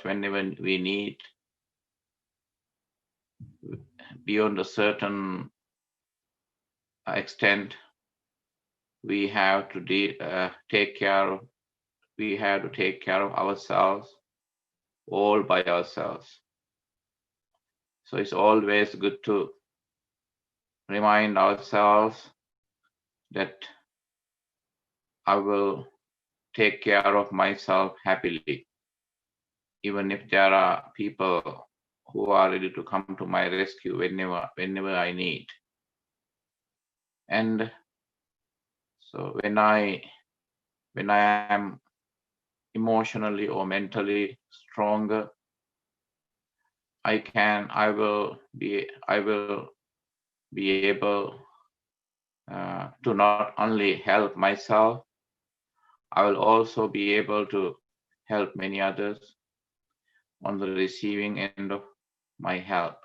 us whenever we need. Beyond a certain extent, we have to take care of ourselves all by ourselves. So it's always good to remind ourselves that I will take care of myself happily, even if there are people who are ready to come to my rescue whenever I need. And so when I am emotionally or mentally stronger, I will be able to not only help myself, I will also be able to help many others on the receiving end of my help.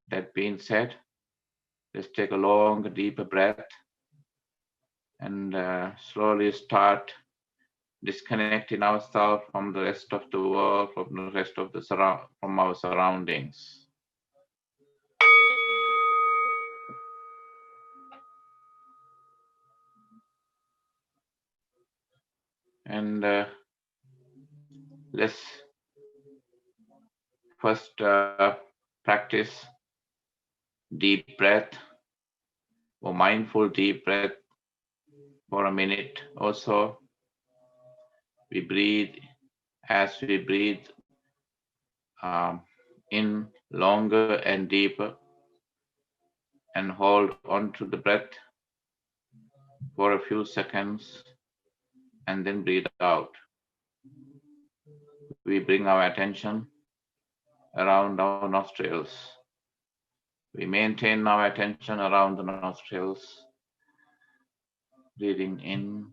That being said, let's take a long, deeper breath and slowly start disconnecting ourselves from the rest of the world, from the rest of from our surroundings. And let's first practice deep breath or mindful deep breath for a minute or so. We breathe as we breathe in longer and deeper, and hold on to the breath for a few seconds and then breathe out. We bring our attention around our nostrils. We maintain our attention around the nostrils, breathing in,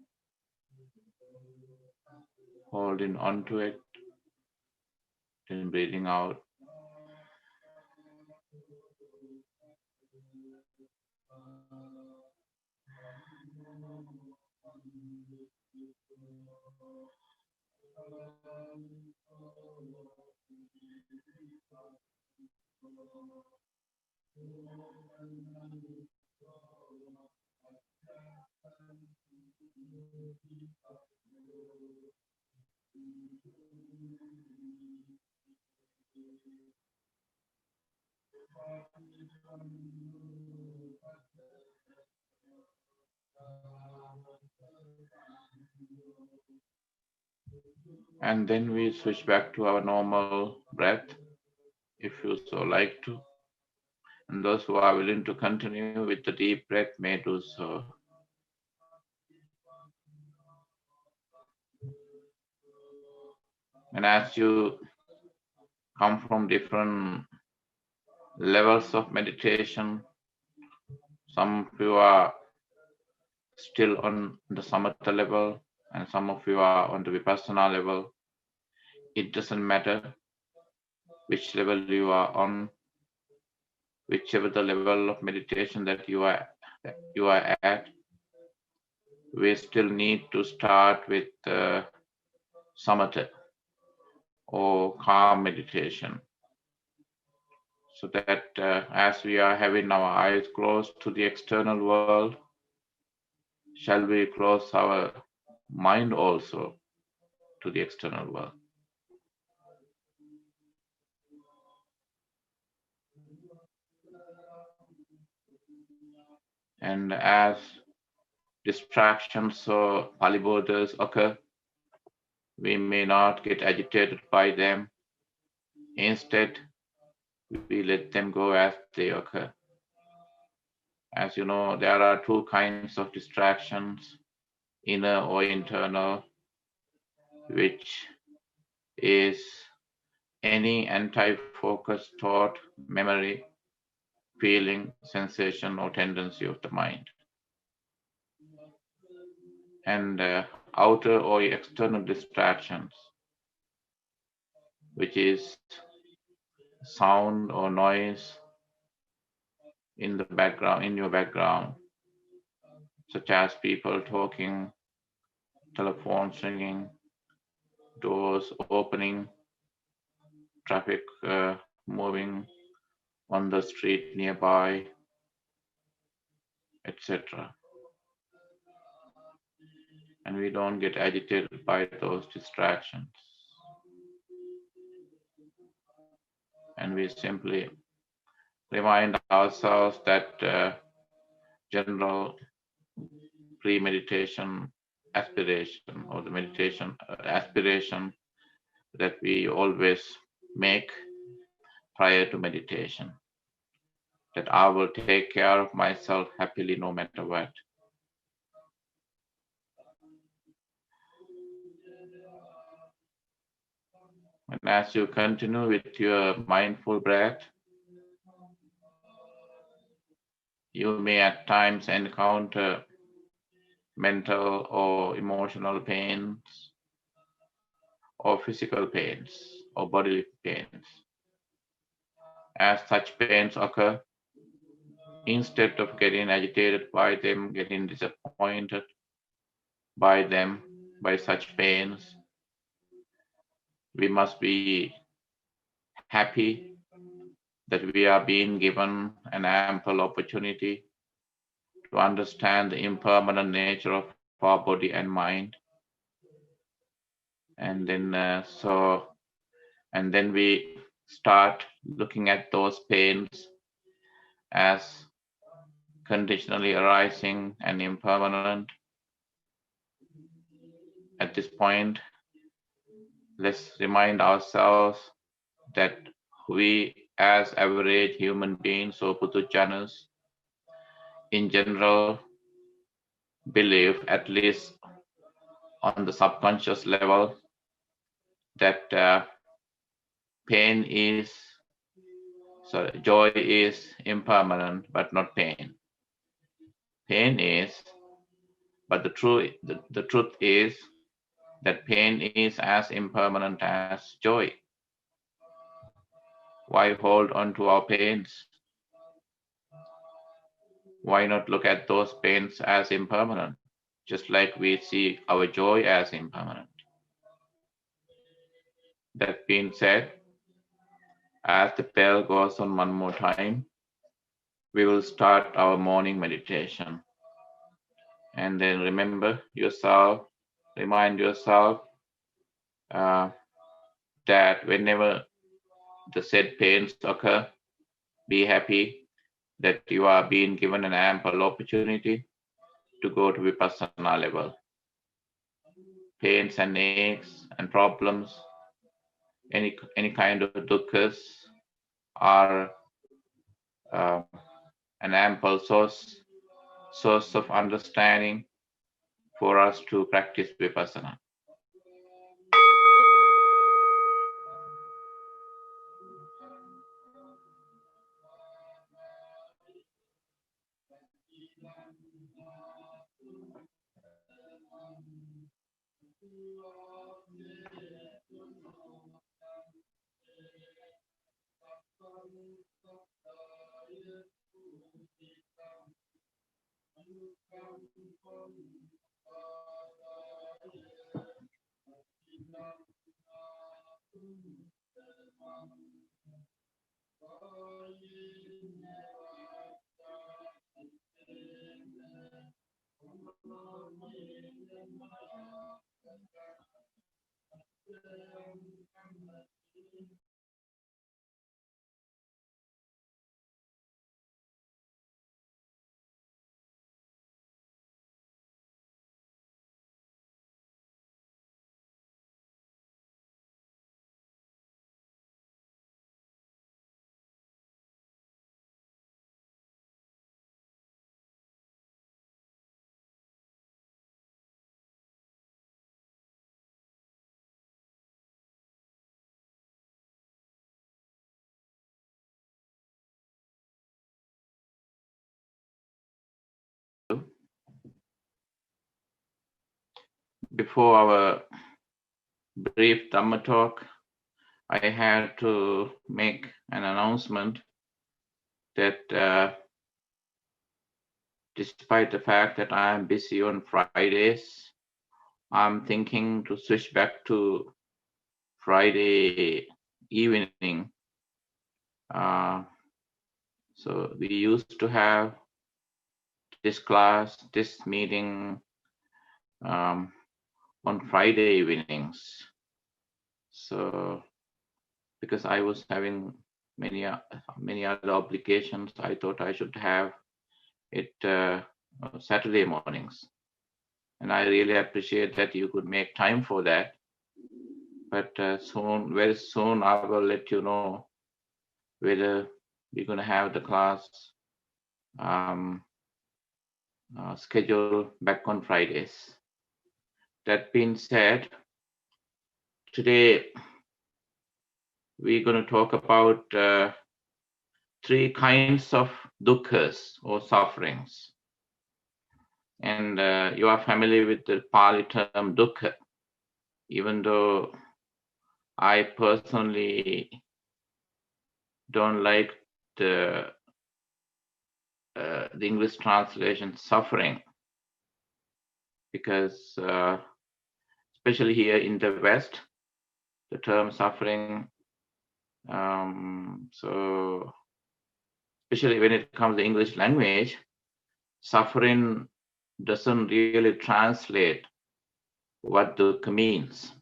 holding on to it, then breathing out. And then we switch back to our normal breath, if you so like to. And those who are willing to continue with the deep breath may do so. And as you come from different levels of meditation, some of you are still on the samatha level, and some of you are on the vipassana level. It doesn't matter which level you are on, whichever the level of meditation that you are at. We still need to start with samatha or calm meditation, so that as we are having our eyes closed to the external world, shall we close our mind also to the external world? And as distractions or palibodhas occur, we may not get agitated by them. Instead, we let them go as they occur. As you know, there are two kinds of distractions, inner or internal, which is any anti-focused thought, memory, feeling, sensation, or tendency of the mind. And outer or external distractions, which is sound or noise in the background, in your background, such as people talking, telephones ringing, doors opening, traffic moving on the street nearby, etc. And we don't get agitated by those distractions. And we simply remind ourselves that general pre-meditation aspiration, or the meditation aspiration that we always make prior to meditation, that I will take care of myself happily no matter what. And as you continue with your mindful breath, you may at times encounter mental or emotional pains, or physical pains, or bodily pains. As such pains occur, instead of getting agitated by them, getting disappointed by them, by such pains, we must be happy that we are being given an ample opportunity to understand the impermanent nature of our body and mind. And then we start looking at those pains as conditionally arising and impermanent. At this point, let's remind ourselves that we, as average human beings or Putujanas, in general, believe, at least on the subconscious level, that joy is impermanent, but not pain. Pain is, but the truth is that pain is as impermanent as joy. Why hold on to our pains? Why not look at those pains as impermanent, just like we see our joy as impermanent? That being said, as the bell goes on one more time, we will start our morning meditation. And then remind yourself that whenever the said pains occur, be happy that you are being given an ample opportunity to go to Vipassana level. Pains and aches and problems, any kind of dukkhas are an ample source of understanding for us to practice Vipassana. Before our brief Dhamma talk, I had to make an announcement that despite the fact that I am busy on Fridays, I'm thinking to switch back to Friday evening. So we used to have this class, this meeting on Friday evenings. So because I was having many other obligations, I thought I should have it Saturday mornings. And I really appreciate that you could make time for that. But very soon, I will let you know whether we're going to have the class schedule back on Fridays. That being said, today we're going to talk about 3 kinds of dukkhas or sufferings. And you are familiar with the Pali term dukkha, even though I personally don't like the English translation suffering, because especially here in the West, the term suffering, so especially when it comes to English language, suffering doesn't really translate what dukkha means.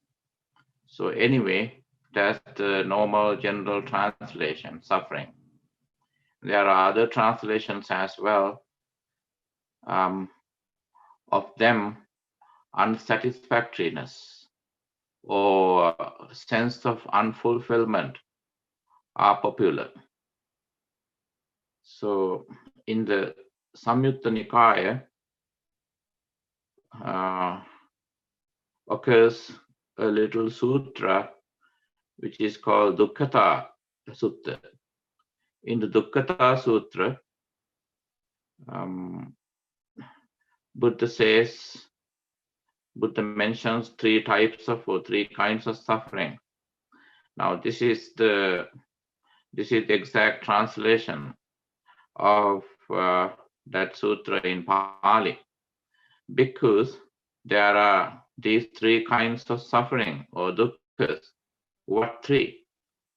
So anyway, that's the normal general translation, suffering. There are other translations as well. Of them, unsatisfactoriness or sense of unfulfillment are popular. So in the Samyutta Nikaya occurs a little sutra which is called Dukkhata Sutta. In the Dukkhata Sutra, Buddha mentions 3 kinds of suffering. Now this is the exact translation of that sutra in Pali. Because there are these 3 kinds of suffering or dukkhas. What 3?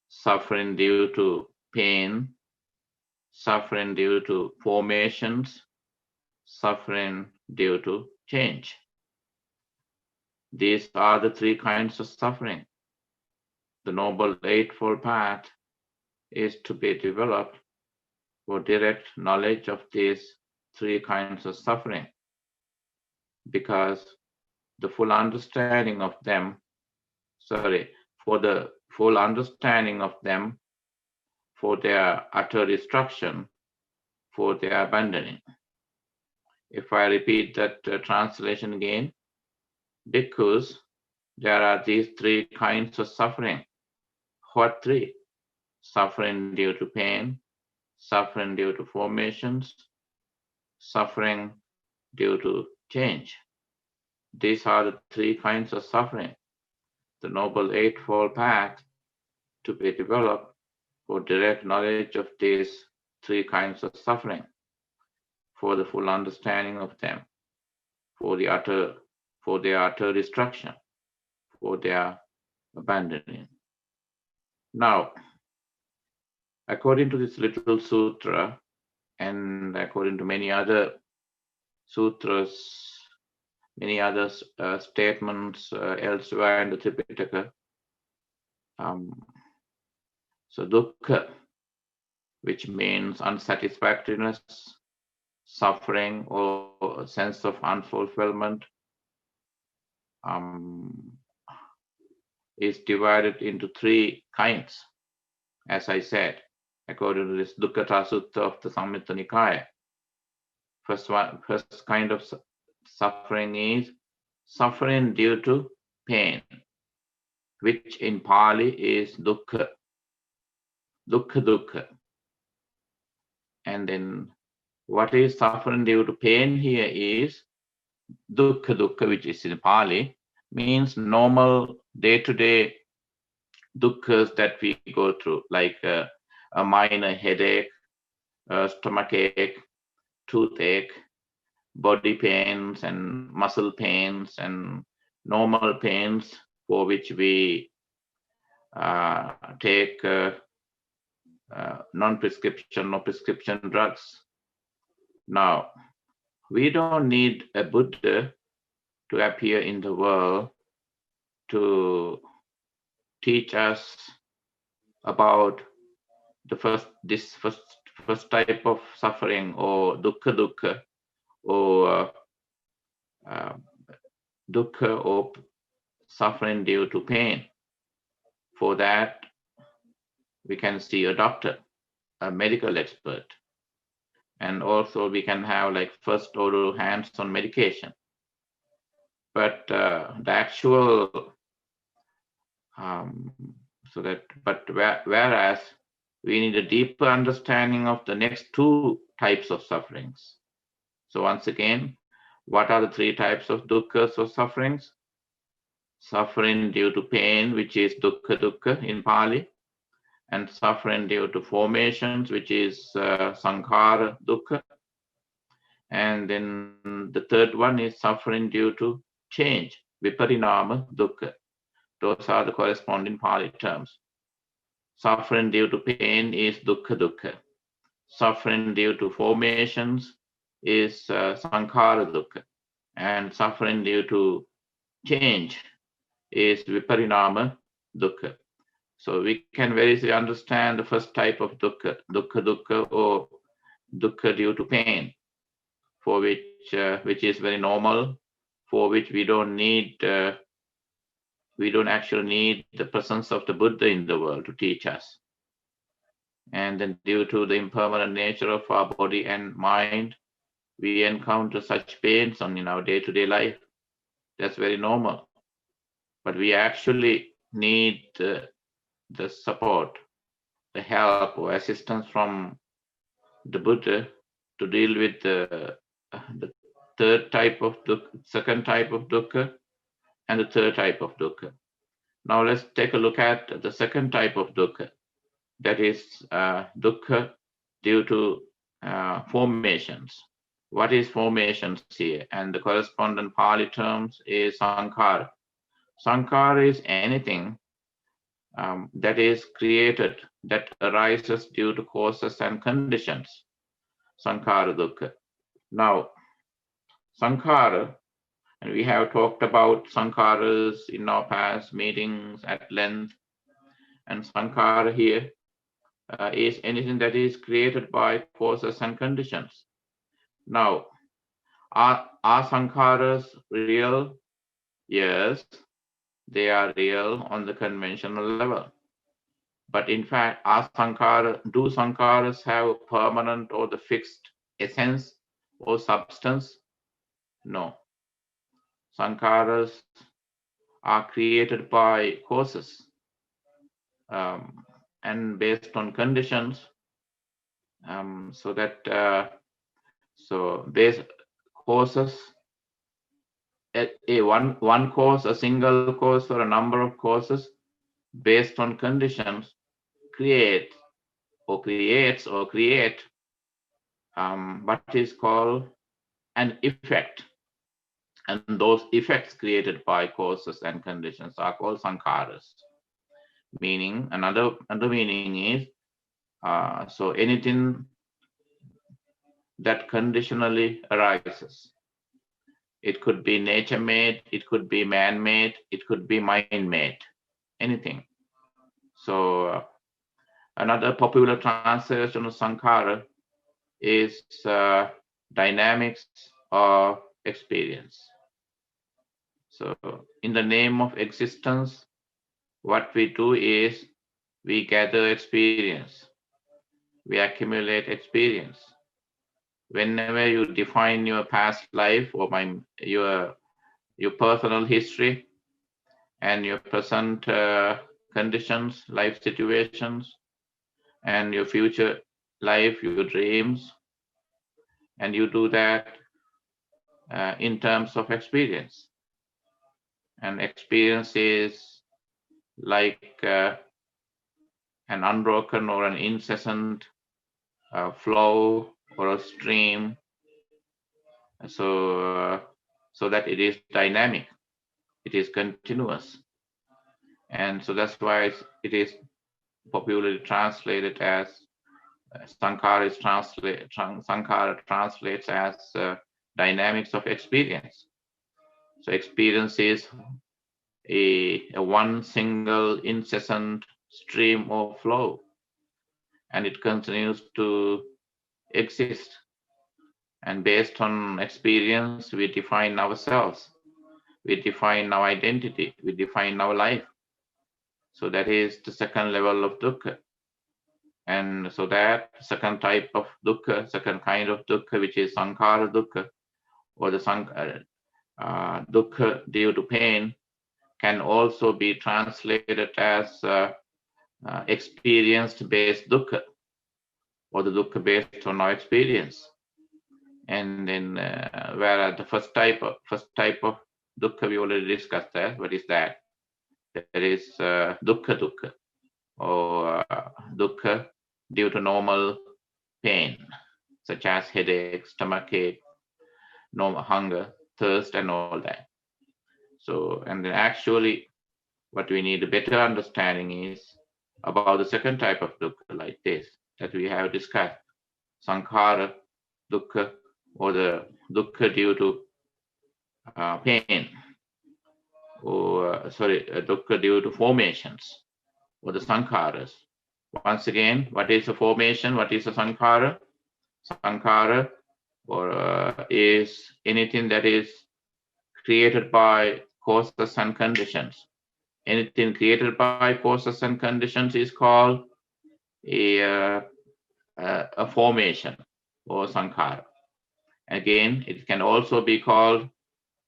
Suffering due to pain, suffering due to formations, suffering due to change. These are the 3 kinds of suffering. The Noble Eightfold Path is to be developed for direct knowledge of these 3 kinds of suffering, because the full understanding of them, for the full understanding of them, for their utter destruction, for their abandoning. If I repeat that translation again, because there are these 3 kinds of suffering. What 3? Suffering due to pain, suffering due to formations, suffering due to change. These are the 3 kinds of suffering. The Noble Eightfold Path to be developed for direct knowledge of these 3 kinds of suffering, for the full understanding of them, for their utter destruction, for their abandoning. Now, according to this little sutra, and according to many other sutras, many other statements elsewhere in the Tripitaka, so dukkha, which means unsatisfactoriness, suffering, or sense of unfulfillment, is divided into 3 kinds, as I said, according to this Dukkhata Sutta of the Samyutta Nikaya. First kind of suffering is suffering due to pain, which in Pali is dukkha, dukkha. And then what is suffering due to pain here is dukkha, which is in Pali, means normal day-to-day dukkhas that we go through, like a minor headache, stomachache, toothache, body pains and muscle pains and normal pains for which we take non-prescription or prescription drugs. Now, we don't need a Buddha to appear in the world to teach us about this first type of suffering, or dukkha, or dukkha, or suffering due to pain. For that, we can see a doctor, a medical expert, and also we can have like first order hands-on medication. But the actual whereas we need a deeper understanding of the next two types of sufferings. So once again, what are the three types of dukkhas or sufferings? Suffering due to pain, which is dukkha in Pali, and suffering due to formations, which is sankhara dukkha. And then the third one is suffering due to change, viparinama dukkha. Those are the corresponding Pali terms. Suffering due to pain is dukkha. Suffering due to formations is sankhara dukkha. And suffering due to change is viparinama dukkha. So we can very easily understand the first type of dukkha, or dukkha due to pain, for which is very normal, for which we don't actually need the presence of the Buddha in the world to teach us. And then due to the impermanent nature of our body and mind, we encounter such pains in our day-to-day life. That's very normal. But we actually need the support, the help or assistance from the Buddha to deal with the third type of dukkha, second type of dukkha, and the third type of dukkha. Now let's take a look at the second type of dukkha, that is dukkha due to formations. What is formations here? And the correspondent Pali terms is sankhara. Sankhara is anything that is created, that arises due to causes and conditions. Sankhara dukkha. Now, sankhara, and we have talked about sankharas in our past meetings at length, and sankhara here is anything that is created by causes and conditions. Now, are sankharas real? Yes, they are real on the conventional level. But in fact, do sankharas have permanent or the fixed essence or substance? No. Sankharas are created by causes and based on conditions, base causes, one cause, a single cause, or a number of causes based on conditions create what is called an effect, and those effects created by causes and conditions are called sankharas. Meaning, another meaning is anything that conditionally arises. It could be nature-made, it could be man-made, it could be mind-made, anything. So another popular translation of sankhara is dynamics of experience. So in the name of existence, what we do is we gather experience, we accumulate experience. Whenever you define your past life or your personal history and your present conditions, life situations, and your future life, your dreams, and you do that in terms of experience. And experience is like an unbroken or an incessant flow or a stream, so that it is dynamic, it is continuous. And so that's why it is popularly translated as Sankhara translates as dynamics of experience. So experience is a one single incessant stream or flow, and it continues to exist. And based on experience, we define ourselves, we define our identity, we define our life. So that is the second level of dukkha. And so that second type of dukkha, second kind of dukkha, which is sankhara dukkha, or the dukkha due to pain, can also be translated as experienced-based dukkha, or the dukkha based on our experience. And then, whereas the first type of dukkha we already discussed that. What is that? There is dukkha, or dukkha due to normal pain, such as headache, stomachache, normal hunger, thirst, and all that. So, and then actually, what we need a better understanding is about the second type of dukkha, like this, that we have discussed: sankhara dukkha, or the dukkha due to pain, or dukkha due to formations, or the sankharas. Once again, what is a formation? What is a sankhara? Sankhara is anything that is created by causes and conditions. Anything created by causes and conditions is called a formation, or sankhara. Again, it can also be called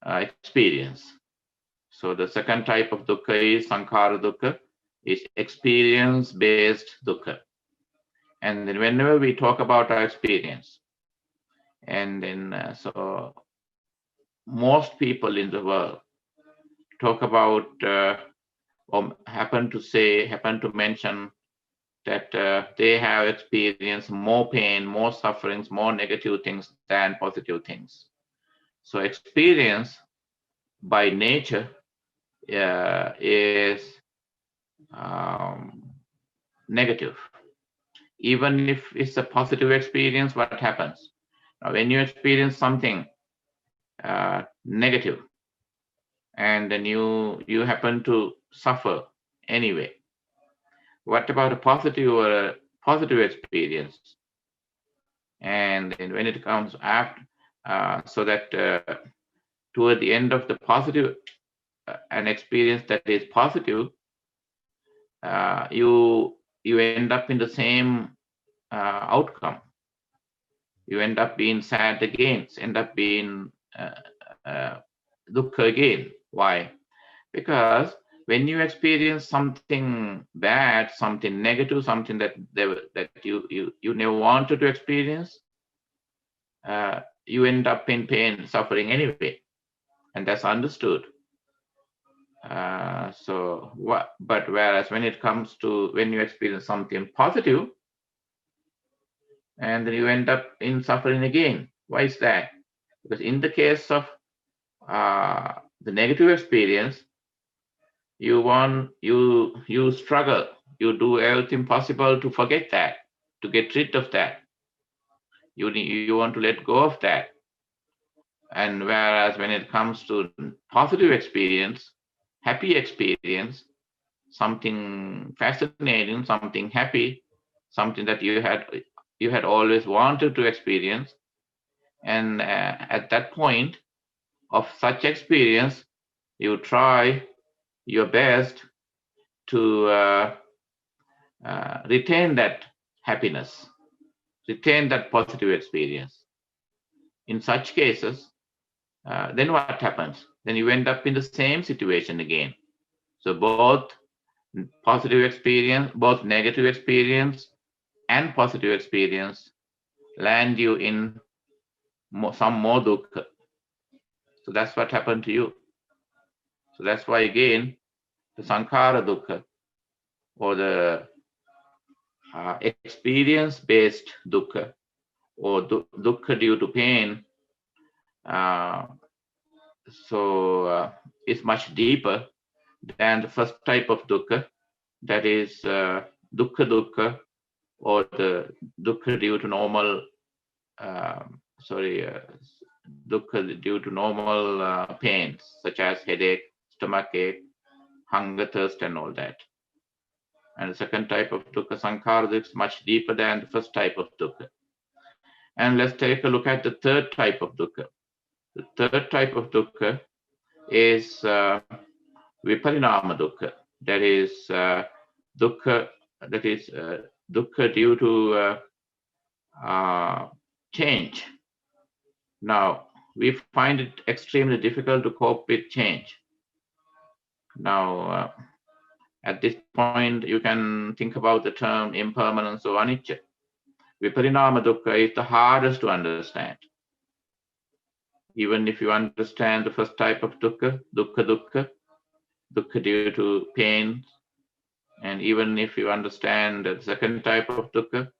experience. So the second type of dukkha is sankhara dukkha, is experience-based dukkha. And then whenever we talk about our experience, and then so most people in the world talk about or happen to mention that they have experienced more pain, more sufferings, more negative things than positive things. So experience by nature is negative. Even if it's a positive experience, what happens? Now, when you experience something negative, and then you happen to suffer anyway, what about a positive or a positive experience? And then when it comes after, so that toward the end of the positive, an experience that is positive, you end up in the same outcome. You end up being sad again, end up being dukkha again. Why? Because when you experience something bad, something negative, something that you never wanted to experience, you end up in pain, suffering anyway, and that's understood. But whereas when it comes to when you experience something positive, and then you end up in suffering again. Why is that? Because in the case of the negative experience, you struggle, you do everything possible to forget that, to get rid of that. You want to let go of that. And whereas when it comes to positive experience, happy experience, something fascinating, something happy, something that you had always wanted to experience, and at that point of such experience, you try your best to retain that happiness, retain that positive experience. In such cases, then what happens? Then you end up in the same situation again. So both positive experience, both negative experience and positive experience land you in some more dukkha. So that's what happened to you. So that's why again, the sankhara dukkha, or the experience-based dukkha, or dukkha due to pain, is much deeper than the first type of dukkha, that is dukkha dukkha, or the dukkha due to normal, dukkha due to normal pains such as headache, stomach ache, hunger, thirst, and all that. And the second type of dukkha sankhara is much deeper than the first type of dukkha. And let's take a look at the third type of dukkha. The third type of dukkha is viparinama dukkha. That is dukkha. That is dukkha due to change. Now we find it extremely difficult to cope with change. Now at this point, you can think about the term impermanence or anicca. Viparinama dukkha is the hardest to understand. Even if you understand the first type of dukkha, dukkha due to pain, and even if you understand the second type of dukkha,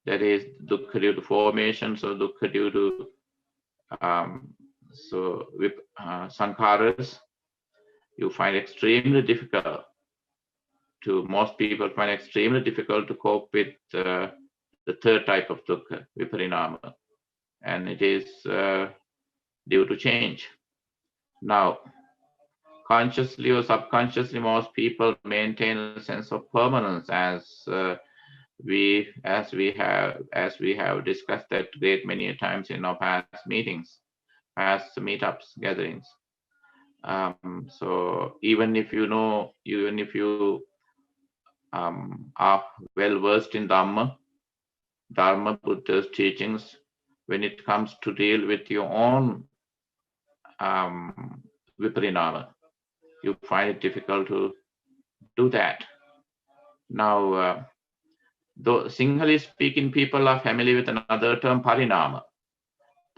that is dukkha due to formation, so dukkha due to sankharas, you find extremely difficult most people find extremely difficult to cope with the third type of dukkha, viparinama, and it is due to change. Now, consciously or subconsciously, most people maintain a sense of permanence, as we have discussed that great many times in our past meetings, past meetups, gatherings. So even if you are well versed in Dharma, Buddha's teachings, when it comes to deal with your own viparinama, you find it difficult to do that. Now, though Sinhalese speaking people are familiar with another term, parinama.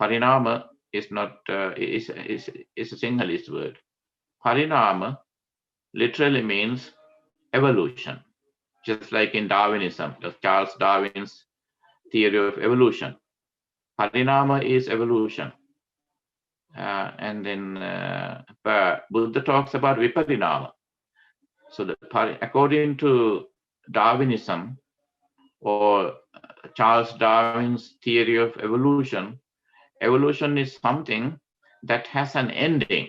Parinama is not is a Sinhalese word. Parinama literally means evolution, just like in Darwinism, Charles Darwin's theory of evolution. Parinama is evolution. And then Buddha talks about viparinama. So according to Darwinism, or Charles Darwin's theory of evolution, evolution is something that has an ending.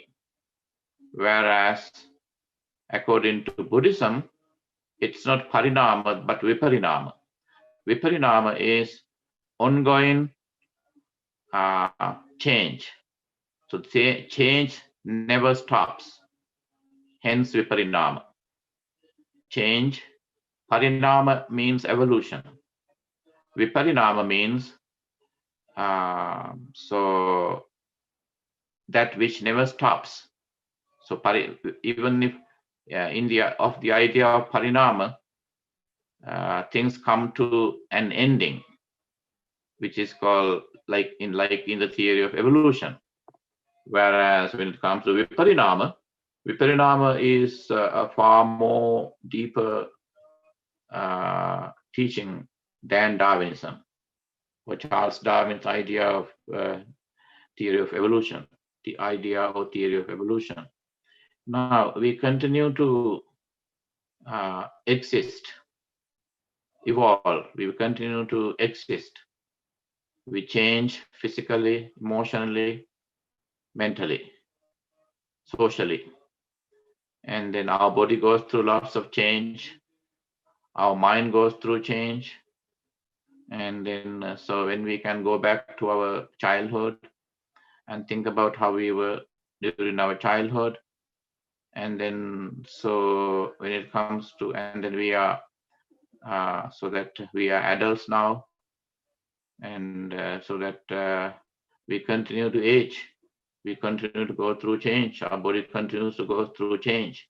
Whereas according to Buddhism, it's not parinama, but viparinama. Viparinama is ongoing change. So change never stops. Hence viparinama. Change, parinama means evolution. Viparinama means so that which never stops. So even if in the idea of parinama, things come to an ending, which is called like in the theory of evolution. Whereas when it comes to viparinama is a far more deeper teaching than Darwinism, or Charles Darwin's idea of theory of evolution, the idea or theory of evolution. Now we continue to exist, evolve. We continue to exist. We change physically, emotionally, mentally, socially. And then our body goes through lots of change. Our mind goes through change. And then so when we can go back to our childhood and think about how we were during our childhood, and then so when it comes to, and then we are so that we are adults now, and so that we continue to age, we continue to go through change. Our body continues to go through change.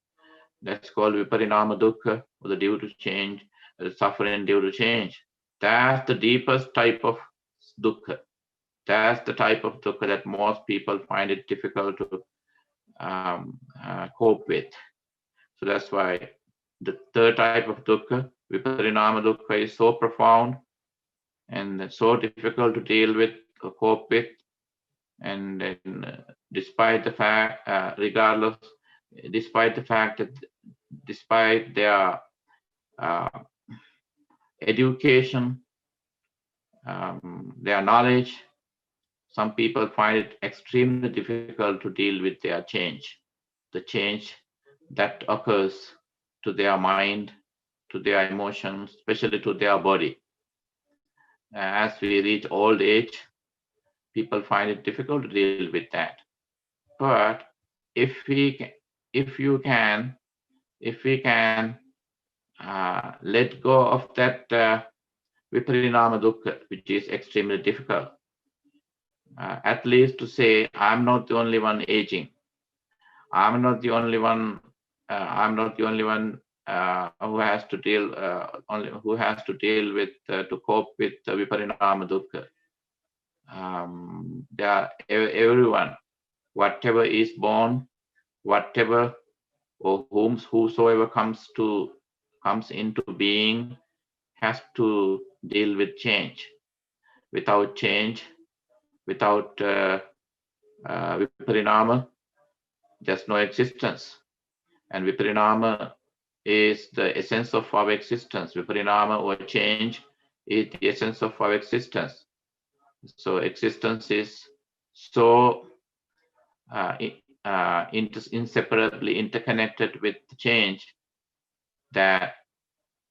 That's called viparinama dukkha, or the due to change, the suffering due to change. That's the deepest type of dukkha. That's the type of dukkha that most people find it difficult to cope with. So that's why the third type of dukkha, viparinama dukkha, is so profound and so difficult to deal with or cope with. And then, despite the fact, regardless despite the fact that despite their uh, education, their knowledge, some people find it extremely difficult to deal with their change, the change that occurs to their mind, to their emotions, especially to their body. As we reach old age, people find it difficult to deal with that. But if we, if you can, if we can let go of that viparinama dukkha, which is extremely difficult, at least to say, I'm not the only one aging. I'm not the only one. I'm not the only one who has to deal who has to deal with to cope with viparinama dukkha. There are everyone, whatever is born, whatever or whosoever comes into being has to deal with change. Without change, without viparinama, there's no existence. And viparinama is the essence of our existence. Viparinama or change is the essence of our existence. So existence is so inseparably interconnected with change that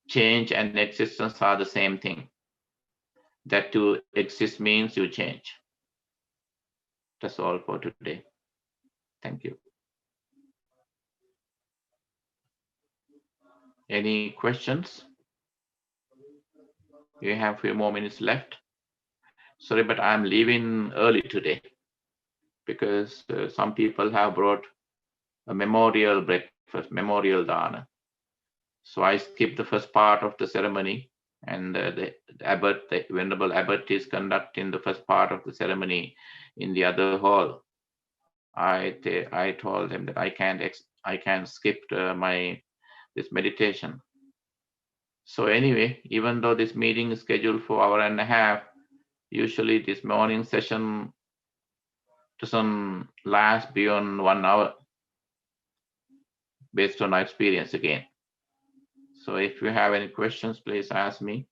change and existence are the same thing. That to exist means you change. That's all for today. Thank you. Any questions? We have a few more minutes left. Sorry, but I'm leaving early today because some people have brought a memorial breakfast, memorial dana. So I skipped the first part of the ceremony, and the abbot, the venerable abbot, is conducting the first part of the ceremony in the other hall. I told him that I can't skip this meditation. So anyway, even though this meeting is scheduled for an hour and a half, usually this morning session doesn't last beyond 1 hour, based on my experience again. So if you have any questions, please ask me.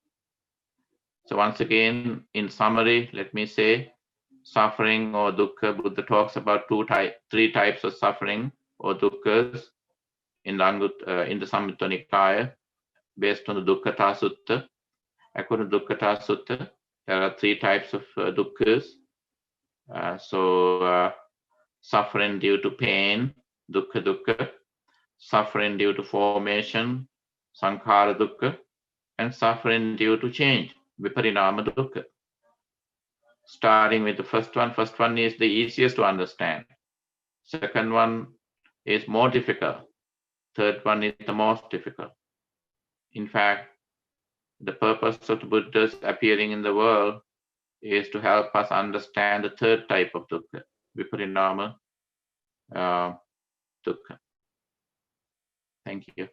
So once again, in summary, let me say, suffering or dukkha, Buddha talks about three types of suffering or dukkhas in the Samyutta Nikaya, based on the Dukkhata Sutta. According to Dukkhata Sutta, there are three types of dukkhas. Suffering due to pain, dukkha dukkha, suffering due to formation, sankhara dukkha, and suffering due to change, viparinama dukkha. Starting with the first one is the easiest to understand. Second one is more difficult. Third one is the most difficult. In fact, the purpose of the Buddha's appearing in the world is to help us understand the third type of dukkha, viparinama dukkha. Thank you.